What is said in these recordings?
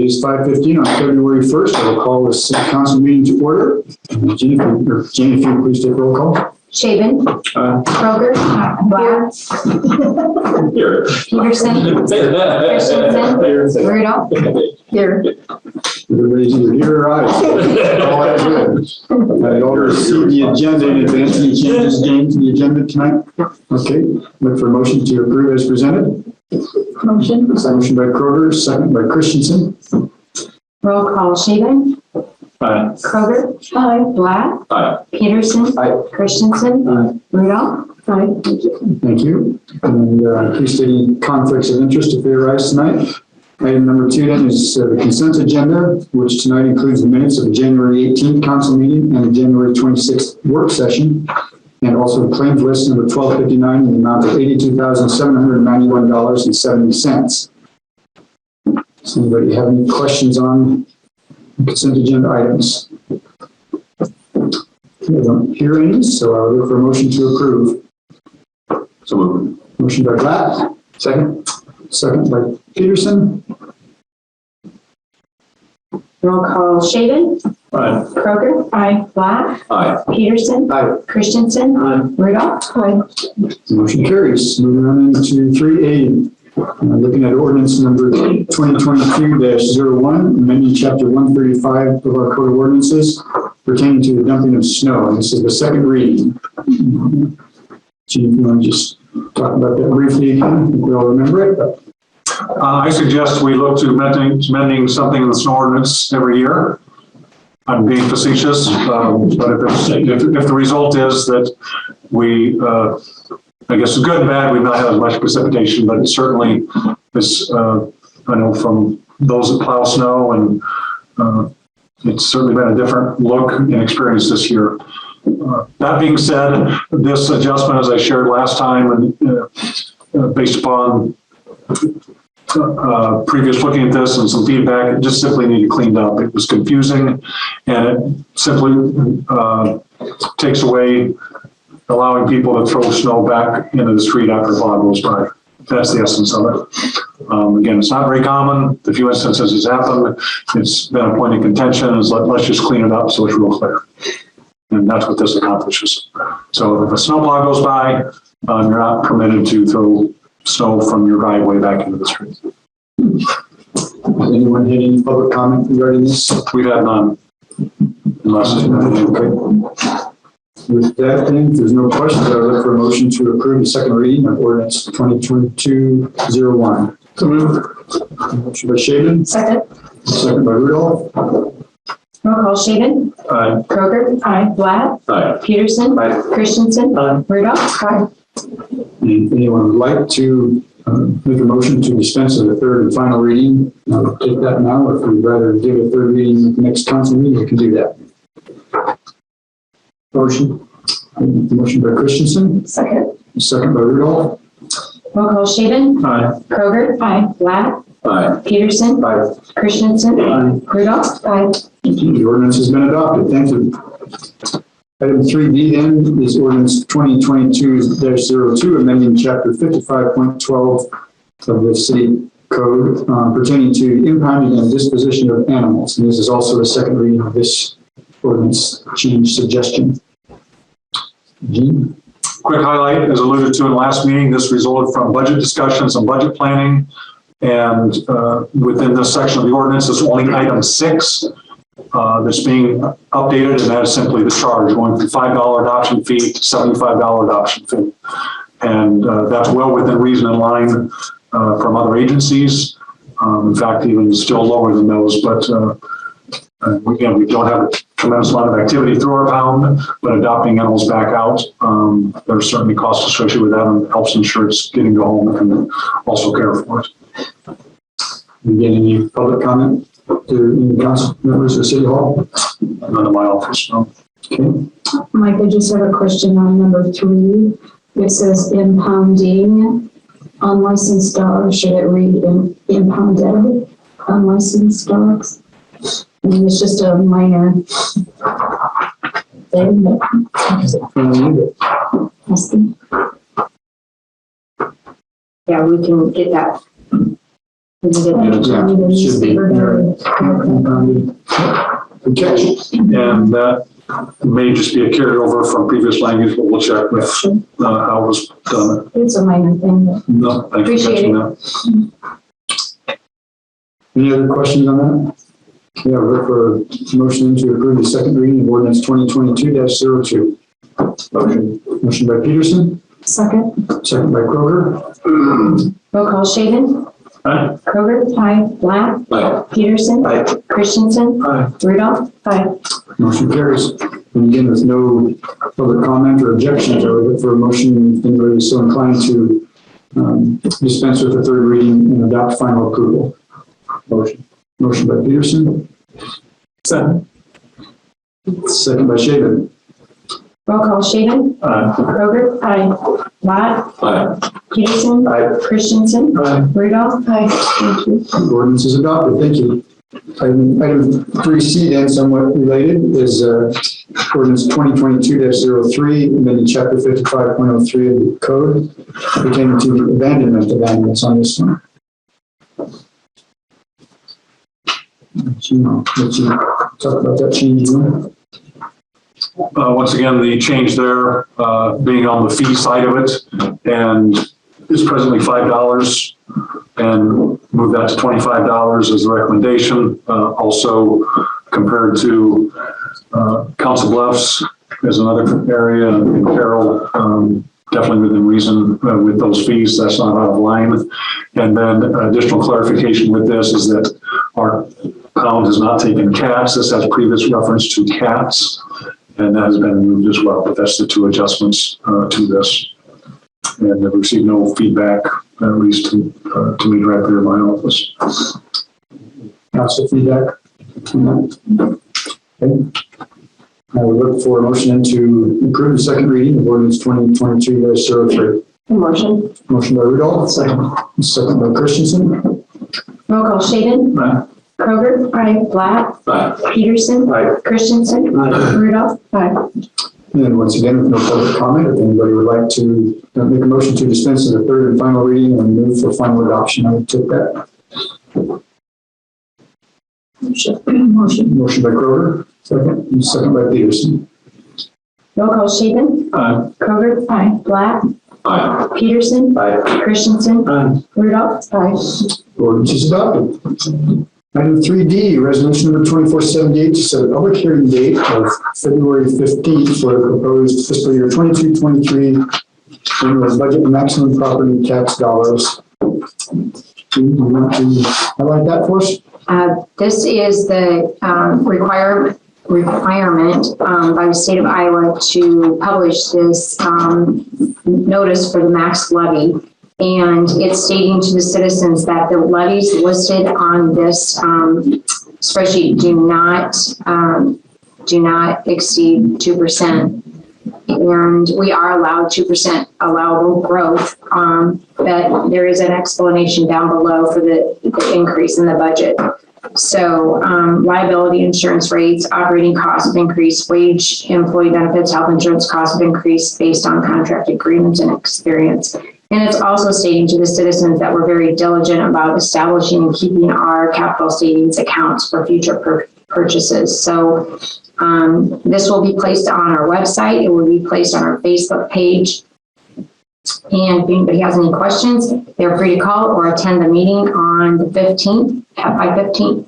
is 5:15 on February 1st. I will call this city council meeting to order. Jane, if you please take roll call. Shaven. Kroger. Black. Here. Peterson. Christensen. Rudolph. Here. Everybody's either here or out. All that's good. I oversee the agenda in advance. Any changes, Jane, to the agenda tonight? Okay. Look for a motion to approve as presented. Motion. Motion by Kroger, second by Christensen. Roll call. Shaven. Aye. Kroger. Aye. Black. Aye. Peterson. Aye. Christensen. Aye. Rudolph. Aye. Thank you. And please state any conflicts of interest if they arise tonight. Item number 2 then is the consent agenda, which tonight includes the minutes of the January 18th council meeting and the January 26th work session, and also the claims list number 1259 in the amount of $82,791.70. Does anybody have any questions on consent agenda items? I don't hear any, so I'll look for a motion to approve. So moved. Motion by Black. Second. Second by Peterson. Roll call. Shaven. Aye. Kroger. Aye. Black. Aye. Peterson. Aye. Christensen. Aye. Rudolph. Aye. Motion carries. Moving on into 3A. Looking at ordinance number 2022-01, amending chapter 135 of our code of ordinances pertaining to the dumping of snow. And this is the second reading. Gene, if you want to just talk about that briefly again, I think we all remember it. But I suggest we look to amending something in the snow ordinance every year. I'm being facetious, but if the result is that we, I guess good and bad, we've not had as much precipitation, but it certainly is, I know from those that plow snow, and it's certainly been a different look and experience this year. That being said, this adjustment, as I shared last time, based upon previous looking at this and some feedback, it just simply needed cleaned up. It was confusing, and it simply takes away allowing people to throw snow back into the street after a fog goes by. That's the essence of it. Again, it's not very common. The few instances it's happened, it's been a point of contention, is let's just clean it up so it's real clear. And that's what this accomplishes. So if a snowplow goes by, you're not permitted to throw snow from your driveway back into the street. has anyone had any public comment regarding this? We've had none. Unless it's Okay. With that, then, if there's no questions, I would look for a motion to approve the second reading of ordinance 2022-01. So moved. Motion by Shaven, Second. second by Rudolph. Roll call. Shaven. Aye. Kroger. Aye. Black. Aye. Peterson. Aye. Christensen. Aye. Rudolph. Aye. If anyone would like to make a motion to dispense with the third and final reading, I'll take that now, or if you'd rather give a third reading at the next council meeting, you can do that. Motion. Motion by Christensen, Second. second by Rudolph. Roll call. Shaven. Aye. Kroger. Aye. Black. Aye. Peterson. Aye. Christensen. Aye. Rudolph. Aye. The ordinance has been adopted. Thank you. Item 3B then is ordinance 2022-02, amending chapter 55.12 of the city code pertaining to impounding and disposition of animals. And this is also the second reading of this ordinance change suggestion. Gene? Quick highlight, as alluded to in the last meeting, this resulted from budget discussions and budget planning. And within this section of the ordinance is only item 6 that's being updated, and that is simply the charge, going from $5 adoption fee to $75 adoption fee. And that's well within reason and line from other agencies. In fact, even still lower than those, but again, we don't have a tremendous amount of activity through our pound, but adopting animals back out, there's certainly costs associated with that, and it helps ensure it's getting to home and also care for it. Again, any public comment to any council members of City Hall? None in my office, no. Okay. Mike, I just have a question on number 3. It says impounding unlicensed dogs. Should it read impounded unlicensed dogs? I mean, it's just a minor thing, but Yeah, we can get that We need it- Yeah, we need a should be. newspaper to- Okay. And that may just be a carryover from previous language, but we'll check with how it was done. It's a minor thing, but No, thanks for Appreciate catching that. Any other questions on that? Yeah, look for a motion to approve the second reading of ordinance 2022-02. Motion by Peterson, second, second by Kroger. Roll call Shaven. Aye. Kroger. Aye. Black. Aye. Peterson. Aye. Christensen. Aye. Rudolph. Aye. Motion carries. And again, with no public comment or objections, I would look for a motion, if anybody is so inclined to dispense with the third reading and adopt final approval. Motion. Motion by Peterson. Second. Second by Shaven. Roll call Shaven. Aye. Kroger. Aye. Black. Aye. Peterson. Aye. Christensen. Aye. Rudolph. Aye. Thank you. The ordinance is adopted. Thank you. Item 3C, then somewhat related, is ordinance 2022-03, amending chapter 55.03 of the code pertaining to the abandonment of animals on this one. Let you talk about that change. Once again, the change there, being on the fee side of it, and is presently $5, and move that to $25 as a recommendation. Also compared to Council Bluffs as another area, and Carroll, definitely within reason with those fees. That's not out of line. And then additional clarification with this is that our pound has not taken cats. This has previous reference to cats, and that has been moved as well. But that's the two adjustments to this. And I've received no feedback, at least to me directly or my office. Council feedback? Okay. I would look for a motion to approve the second reading of ordinance 2022-03. Motion. Motion by Rudolph. Second by Christensen. Roll call Shaven. Aye. Kroger. Aye. Black. Aye. Peterson. Aye. Christensen. Rudolph. Aye. And once again, with no public comment, if anybody would like to make a motion to dispense with the third and final reading and move for final adoption, I would take that. Motion by Kroger, second, and second by Peterson. Roll call Shaven. Aye. Kroger. Aye. Black. Aye. Peterson. Aye. Christensen. Aye. Rudolph. Aye. Ordinance is adopted. Item 3D, resolution number 2478 to set a public hearing date of February 15th for the proposed fiscal year 22-23 annual budget and maximum property tax dollars. Do you want to highlight that for us? This is the requirement by the state of Iowa to publish this notice for the max levy. And it's stating to the citizens that the levies listed on this spreadsheet do not exceed 2%. And we are allowed 2% allowable growth, but there is an explanation down below for the increase in the budget. So liability insurance rates, operating costs have increased, wage, employee benefits, health insurance costs have increased based on contract agreements and experience. And it's also stating to the citizens that we're very diligent about establishing and keeping our capital savings accounts for future purchases. So this will be placed on our website. It will be placed on our Facebook page. And if anybody has any questions, they're free to call or attend the meeting on the 15th at 5:15.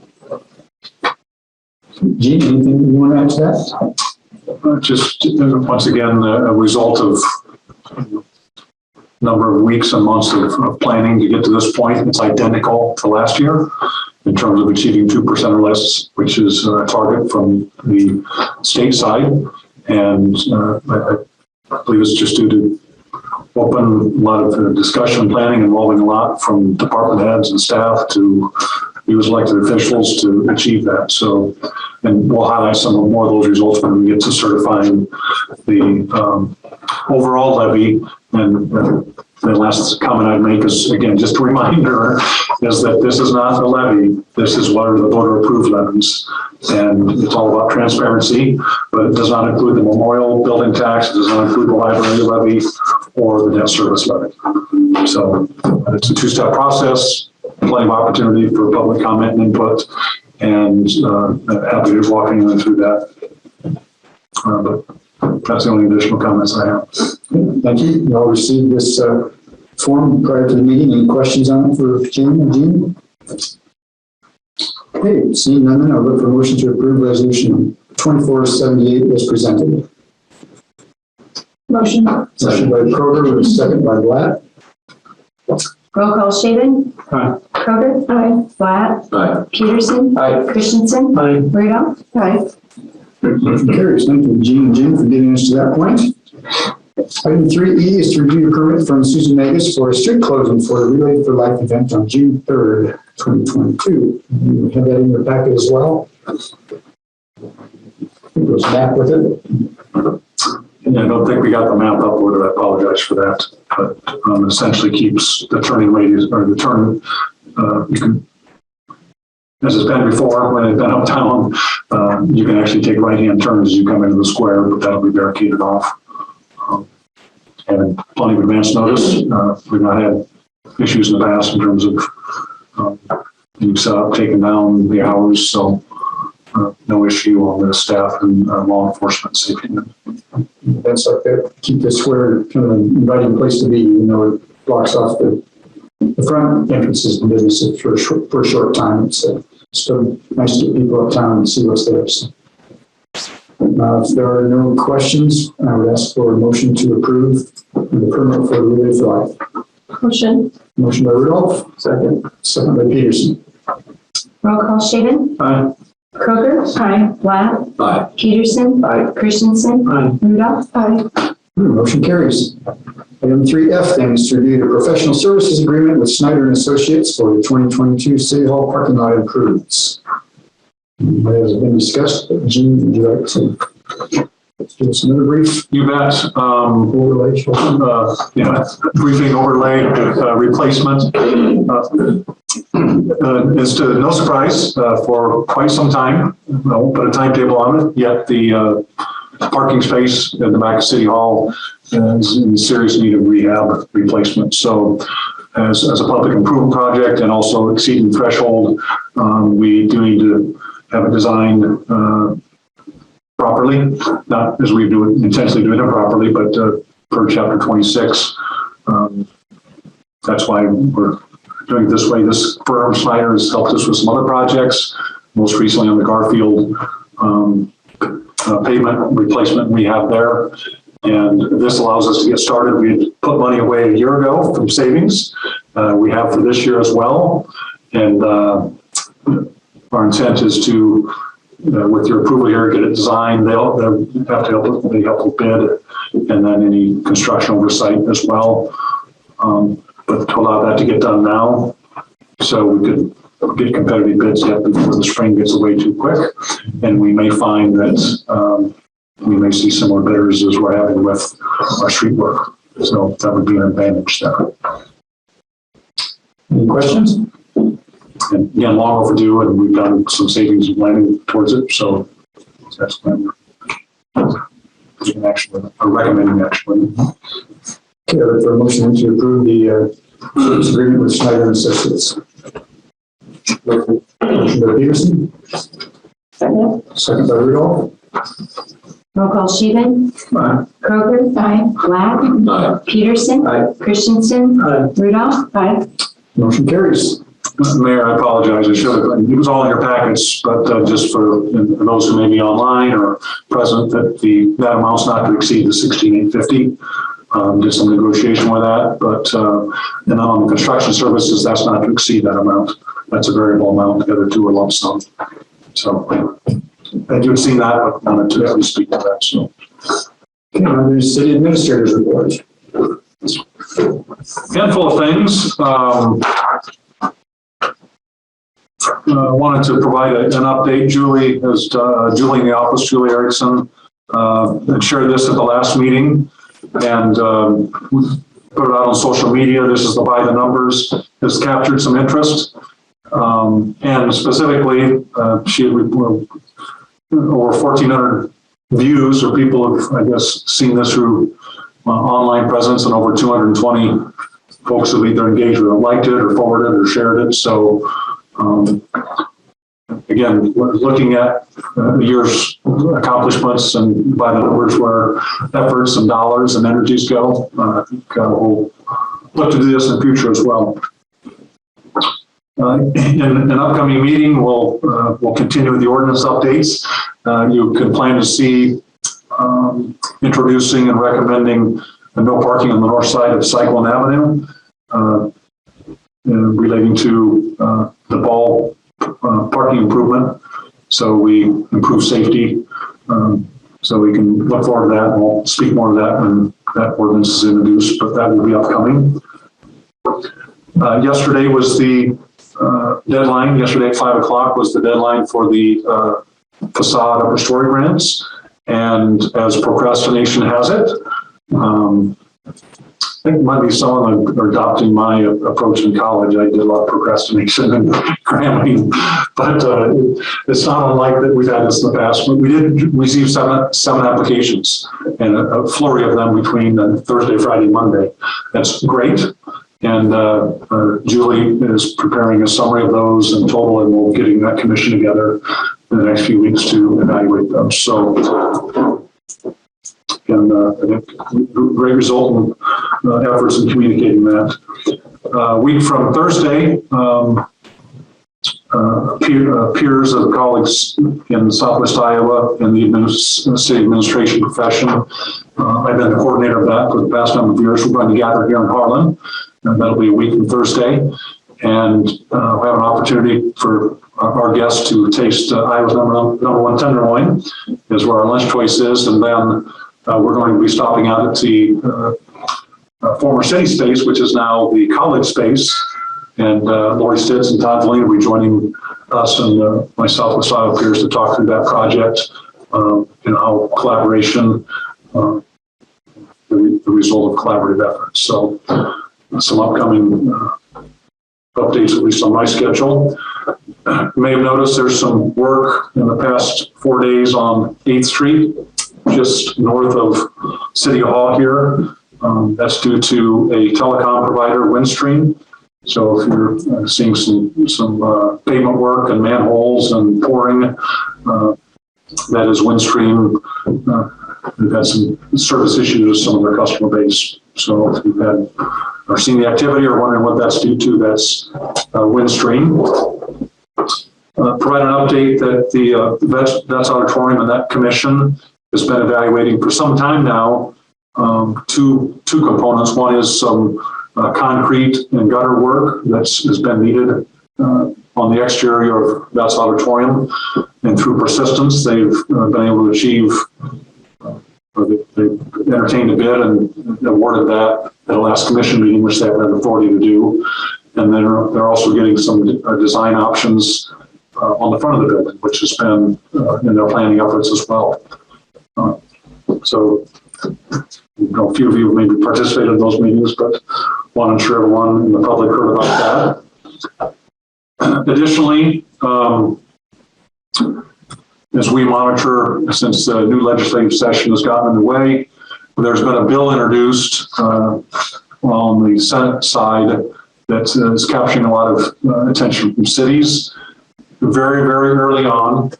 Gene, anything you want to add to that? Just once again, a result of number of weeks and months of planning to get to this point. It's identical to last year in terms of achieving 2% or less, which is a target from the state side. And I believe it's just due to open a lot of discussion and planning involving a lot from department heads and staff to you as elected officials to achieve that. So, and we'll highlight some more of those results when we get to certifying the overall levy. And the last comment I'd make is, again, just a reminder, is that this is not a levy. This is what are the voter approved levies. And it's all about transparency, but it does not include the memorial building tax, it does not include the library levy or the debt service levy. So it's a two-step process. plenty of opportunity for public comment and input, and happy to walk anyone through that. But that's the only additional comments I have. Thank you. You all received this form prior to the meeting. Any questions on it for Jane or Jean? Okay, seeing none, then I'll look for a motion to approve resolution 2478 as presented. Motion. Motion by Kroger with a second by Blatt. Roll call, Shaven. Aye. Kroger. Aye. Blatt. Aye. Peterson. Aye. Christensen. Aye. Rudolph. Aye. Motion carries. Thank you, Jean and Jim, for getting us to that point. Item 3E is to review a permit from Susan Magus for a street closing for a Relay for Life event on June 3rd, 2022. You have that in your packet as well. It goes back with it. And I don't think we got the map uploaded. I apologize for that. But essentially keeps the turning radius, or the turn, you can, as it's been before, when it's been uptown, you can actually take right-hand turns as you come into the square, but that'll be barricaded off. And plenty of advance notice. We've not had issues in the past in terms of being set up, taking down the hours, so no issue on the staff and law enforcement safety. Events like that keep the square kind of an inviting place to be, you know, it blocks off the front entrances and businesses for a short time. It's still nice to get people uptown and see what's there. So. If there are no questions, I would ask for a motion to approve the permit for Relay for Life. Motion. Motion by Rudolph. Second. Second by Peterson. Roll call, Shaven. Aye. Kroger. Aye. Blatt. Aye. Peterson. Aye. Christensen. Aye. Rudolph. Aye. Motion carries. Item 3F then is to review the professional services agreement with Snyder and Associates for the 2022 City Hall parking lot improvements. As has been discussed, Jean, would you like to give us another brief You bet. overlay? Briefing overlay replacement. It's to no surprise for quite some time. I won't put a timetable on it yet. The parking space in the back of City Hall is in serious need of rehab replacement. So as a public improvement project and also exceeding threshold, we do need to have it designed properly, not as we do it, intentionally doing it improperly, but per chapter 26. That's why we're doing it this way. This firm, Snyder, has helped us with some other projects, most recently on the Garfield pavement replacement we have there. And this allows us to get started. We had put money away a year ago from savings. We have for this year as well. And our intent is to, with your approval here, get it designed. They'll have to help with bid and then any construction oversight as well. But to allow that to get done now, so we could get competitive bids yet before the spring gets away too quick. And we may find that we may see similar bidders as we're having with our street work. So that would be an advantage there. Any questions? And again, long overdue, and we've done some savings and planning towards it. So that's when we're taking action with it, or recommending action with it. Okay, I look for a motion to approve the service agreement with Snyder and Associates. Motion by Peterson. Second. Second by Rudolph. Roll call, Shaven. Aye. Kroger. Aye. Blatt. Aye. Peterson. Aye. Christensen. Aye. Rudolph. Aye. Motion carries. Mayor, I apologize. I should have, it was all in your packets, but just for those who may be online or present, that amount's not to exceed the $16,850. Did some negotiation with that, but and on the construction services, that's not to exceed that amount. That's a variable amount. The other two are lump sum. So I do see that, but wanted to at least speak to that. So. Okay, now there's city administrator's report. Handful of things. Wanted to provide an update. Julie in the office, Julie Erickson, had shared this at the last meeting and put it out on social media. This is the by the numbers. Has captured some interest. And specifically, she had over 1,400 views, or people have, I guess, seen this through online presence, and over 220 folks have either engaged with it, liked it, or forwarded or shared it. So, again, we're looking at the year's accomplishments and by the numbers where efforts and dollars and energies go. I think we'll look to do this in the future as well. In an upcoming meeting, we'll continue with the ordinance updates. You can plan to see introducing and recommending no parking on the north side of Cyclone Avenue, relating to the ball parking improvement. So we improve safety. So we can look forward to that, and we'll speak more to that when that ordinance is introduced, but that will be upcoming. Yesterday was the deadline. Yesterday at 5 o'clock was the deadline for the facade upper story grants. And as procrastination has it, I think it might be some of them are adopting my approach in college. I did a lot of procrastination and cramming, but it's not unlike that we've had this in the past. But we did receive seven applications and a flurry of them between Thursday, Friday, Monday. That's great. And Julie is preparing a summary of those in total, and we'll getting that commission together in the next few weeks to evaluate them. So, again, I think great result in efforts in communicating that. Week from Thursday, peers of colleagues in Southwest Iowa in the city administration profession. I've been the coordinator of that for the past number of years. We're going to gather here in Harlan, and that'll be a week from Thursday. And we'll have an opportunity for our guests to taste Iowa's number one tenderloin, is where our lunch choice is. And then we're going to be stopping out at the former city space, which is now the college space. And Lori Stitz and Todd Delaney will be joining us and my Southwest Iowa peers to talk through that project, how collaboration, the result of collaborative efforts. So some upcoming updates, at least on my schedule. You may have noticed there's some work in the past 4 days on 8th Street, just north of City Hall here. That's due to a telecom provider, Windstream. So if you're seeing some pavement work and manholes and pouring, that is Windstream. We've had some service issues with some of their customer base. So if you've had or seen the activity or wondering what that's due to, that's Windstream. Provide an update that the Vets Auditorium and that commission has been evaluating for some time now two components. One is some concrete and gutter work has been needed on the exterior of Vets Auditorium, and through persistence, they've been able to achieve. They entertained a bid and awarded that at the last commission meeting, which they have the authority to do. And then they're also getting some design options on the front of the building, which has been in their planning efforts as well. So, a few of you maybe participated in those meetings, but want to ensure everyone in the public heard about that. Additionally, as we monitor, since the new legislative session has gotten underway, there's been a bill introduced on the Senate side that is capturing a lot of attention from cities very, very early on,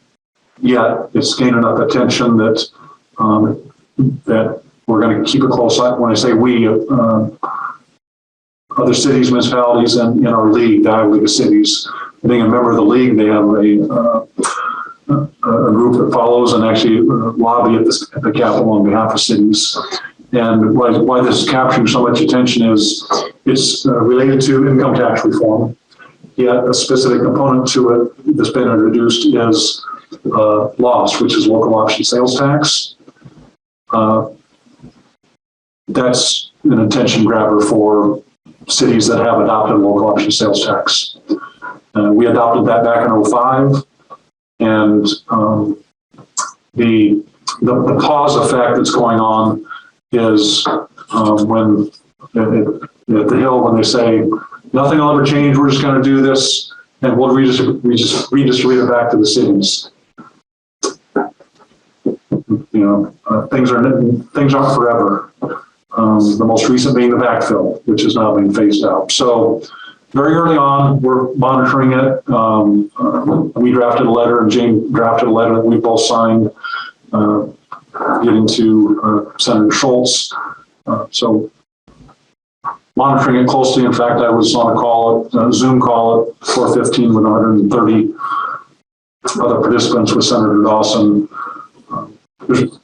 yet it's gained enough attention that that we're going to keep a close eye. When I say we, other cities, municipalities, and in our league, the Iowa League of Cities. Being a member of the league, they have a group that follows and actually lobby at the Capitol on behalf of cities. And why this is capturing so much attention is it's related to income tax reform. Yet a specific component to it that's been introduced is LOS, which is local option sales tax. That's an attention grabber for cities that have adopted local option sales tax. We adopted that back in 2005. And the pause effect that's going on is when at the Hill, when they say nothing will ever change, we're just going to do this, and we'll redistribute it back to the cities. Things aren't forever. The most recent being the backfill, which is now being phased out. So very early on, we're monitoring it. We drafted a letter and Jane drafted a letter that we both signed, getting to Senator Schultz. So monitoring it closely. In fact, I was on a Zoom call at 4:15 with 130 other participants with Senator Dawson.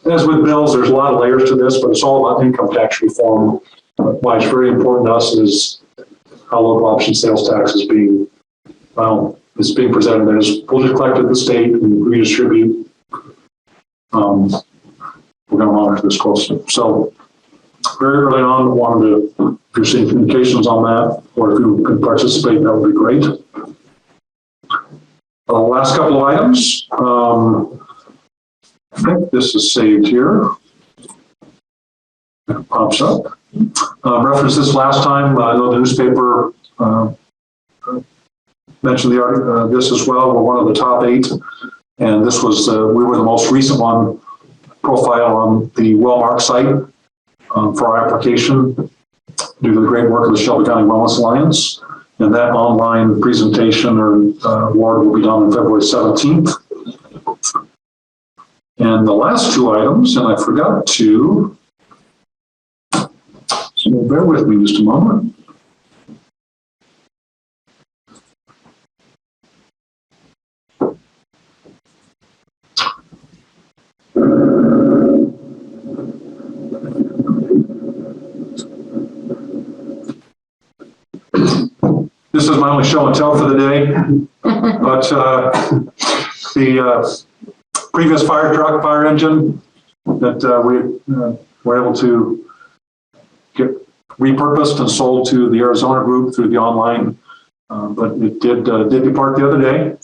As with bills, there's a lot of layers to this, but it's all about income tax reform. Why it's very important to us is how local option sales tax is being, it's being presented as we'll just collect at the state and redistribute. We're going to monitor this closely. So very early on, wanted to, if you're seeing communications on that, or if you can participate, that would be great. Last couple of items. I think this is saved here. It pops up. Referenced this last time. I know the newspaper mentioned this as well. We're one of the top 8, and this was we were the most recent one profile on the Wellmark site for our application due to the great work of the Shelby County Wellness Alliance. And that online presentation or award will be done on February 17th. And the last 2 items, and I forgot to, so bear with me just a moment. This is my only show and tell for the day, but the previous fire truck, fire engine that we were able to get repurposed and sold to the Arizona group through the online, but it did depart the other day.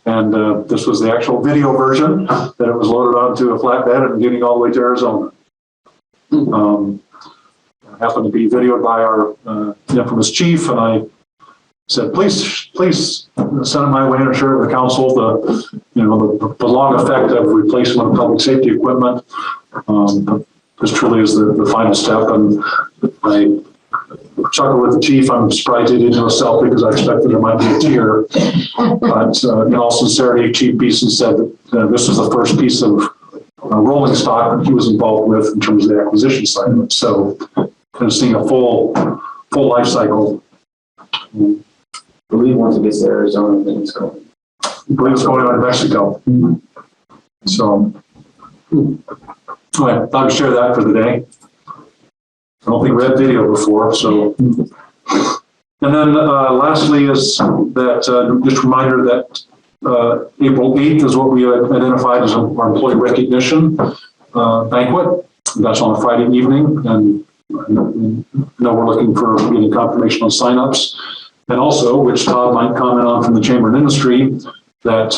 And this was the actual video version that it was loaded onto a flatbed and getting all the way to Arizona. Happened to be videoed by our infamous chief, and I said, please send it my way and share it with the council. The long effect of replacement of public safety equipment. This truly is the final step, and I chuckled with the chief. I'm surprised he didn't do a selfie because I expected there might be a tear. But in all sincerity, Chief Beeson said that this was the first piece of rolling stock that he was involved with in terms of the acquisition side of it. So kind of seeing a full life cycle. I believe once it gets to Arizona, then it's going. I believe it's going on to Mexico. So, anyway, thought I'd share that for the day. I don't think we had video before, so. And then lastly is that, just a reminder that April 8th is what we identified as our employee recognition banquet. That's on a Friday evening, and I know we're looking for getting confirmation on signups. And also, which Todd might comment on from the Chamber of Industry, that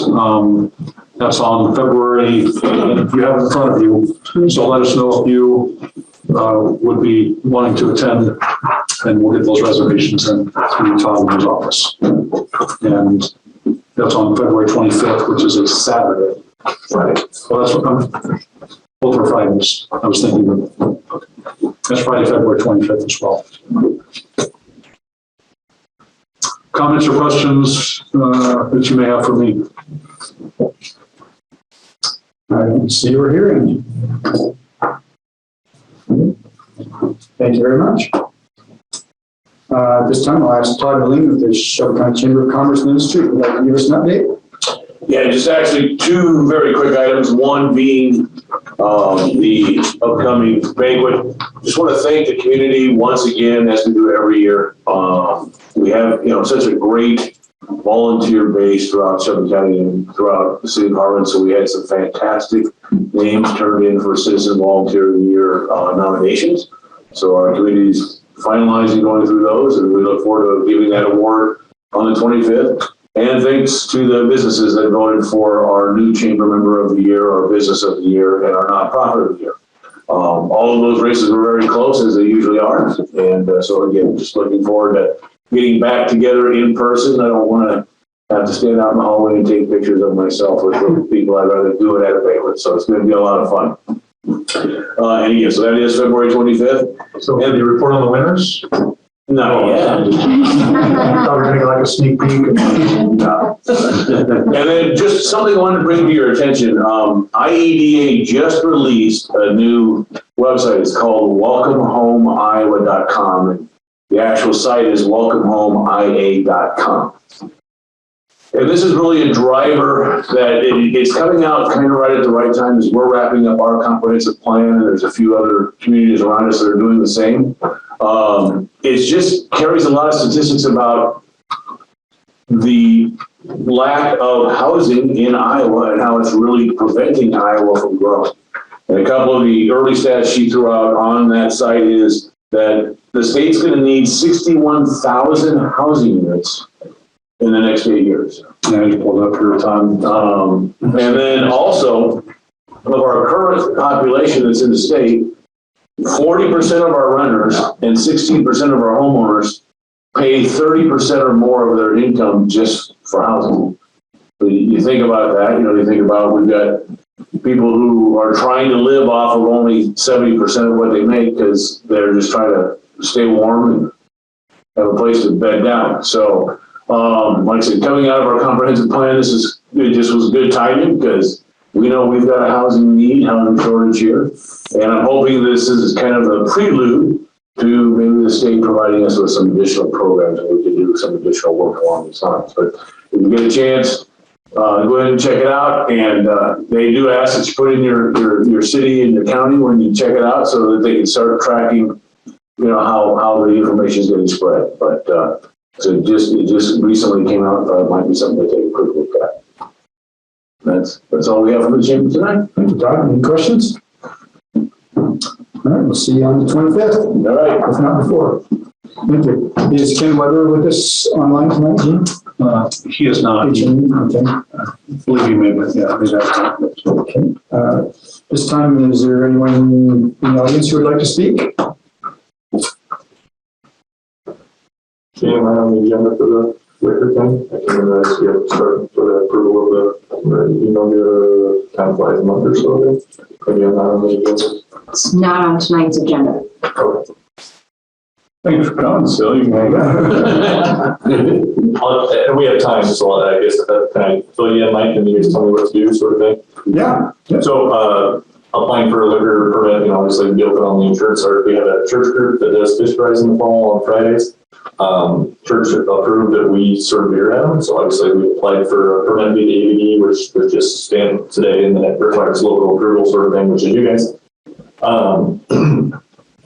that's on February, if you have it in front of you. So let us know if you would be wanting to attend, and we'll get those reservations in through Todd in his office. And that's on February 25th, which is a Saturday. Friday. Well, that's what I'm, both are Fridays. I was thinking of, okay. That's Friday, February 25th as well. Comments or questions that you may have for me? I can see we're hearing. Thank you very much. This time I'll ask Todd Harlan with the Shelby County Chamber of Commerce and Industry. Would like to give us an update? Yeah, just actually 2 very quick items. One being the upcoming banquet. Just want to thank the community once again, as we do every year. We have, such a great volunteer base throughout Shelby County and throughout the city of Harlan. So we had some fantastic names turned in for Citizen Volunteer of the Year nominations. So our committee is finalizing going through those, and we look forward to giving that award on the 25th. And thanks to the businesses that voted for our new chamber member of the year, our business of the year, and our nonprofit of the year. All of those races were very close, as they usually are. And so again, just looking forward to getting back together in person. I don't want to have to stand out in the hallway and take pictures of myself with people. I'd rather do it at a banquet. So it's going to be a lot of fun. And again, so that is February 25th. So have you report on the winners? Not yet. I thought we were gonna get like a sneak peek. No. And then just something I wanted to bring to your attention. IEDA just released a new website. It's called welcomehomeiowa.com. The actual site is welcomehomeia.com. And this is really a driver that it's coming out kind of right at the right time as we're wrapping up our comprehensive plan, and there's a few other communities around us that are doing the same. It just carries a lot of statistics about the lack of housing in Iowa and how it's really preventing Iowa from growing. And a couple of the early stats she threw out on that site is that the state's going to need 61,000 housing units in the next 8 years. Yeah, you pulled up your time. And then also, of our current population that's in the state, 40% of our renters and 16% of our homeowners pay 30% or more of their income just for housing. But you think about that, you think about we've got people who are trying to live off of only 70% of what they make because they're just trying to stay warm and have a place to bed down. So, like I said, coming out of our comprehensive plan, it just was good timing because we know we've got a housing need, housing shortage here. And I'm hoping this is kind of a prelude to maybe the state providing us with some additional programs and we can do some additional work along these lines. But if you get a chance, go ahead and check it out. And they do ask that you put in your city and your county when you check it out so that they can start tracking, how the information is getting spread. But so it just recently came out. It might be something to take a quick look at. That's all we have from the chamber tonight. Thank you, Todd. Any questions? All right, we'll see you on the 25th, All right. if not before. Thank you. Is Ken Weber with us online tonight, Gene? He is not. Okay. I believe he made it. Yeah, he's out. Okay. This time, is there anyone in the audience who would like to speak? Am I on the agenda for the liquor thing? I can realize we have to start for the approval of the, time flies a month or so ago. Maybe I'm not on the agenda. It's not on tonight's agenda. Okay. Thank you for coming, Phil. You can hang out. And we have time, so I guess, can I fill you in, Mike, and you just tell me what to do, sort of thing? Yeah. So, applying for a liquor permit, obviously we open on the insurance, or we have a church group that does fish fries in the fall on Fridays. Church approved that we serve beer at them, so obviously we applied for a permit via the ABD, which was just stand today, and then it requires local approval sort of thing, which is you guys.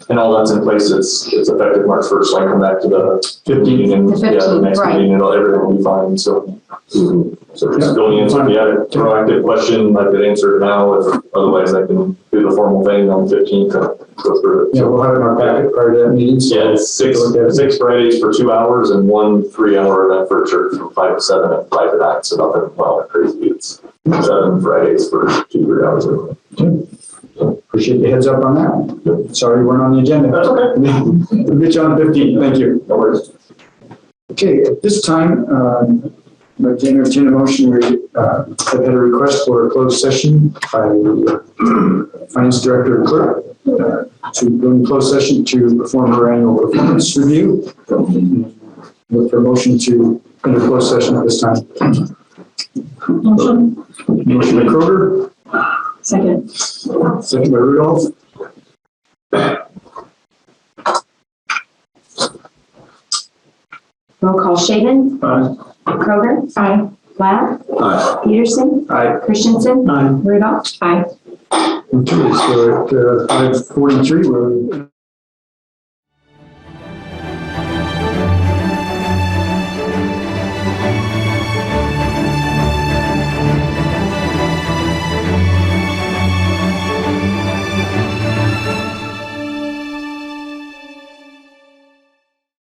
And all that's in place. It's effective March 1st, so I come back to the 15th, and The 15th, the next right. meeting, and everything will be fine. So just going in. So if you had a proactive question, I could answer it now. Otherwise, I can do the formal thing on the 15th and go through it. Yeah, we'll have it in our packet prior to that meeting. So Yeah, it's six Fridays for 2 hours and 1 3-hour event for church from 5 to 7 and 5 to 9. So nothing, crazy. It's 7 Fridays for 2-3 hours. Appreciate the heads up on that. Sorry we weren't on the agenda. That's okay. We'll get you on the 15th. Thank you. No worries. Okay, at this time, I'd like to entertain a motion. We have had a request for a closed session by the Finance Director and Clerk to go in closed session to perform our annual performance review. Look for a motion to enter closed session at this time. Motion by Kroger. Second. Second by Rudolph. Roll call Shaven. Aye. Kroger. Aye. Platt. Aye. Peterson. Aye. Christensen. Aye. Rudolph. Aye. Okay, so at 5:43, we're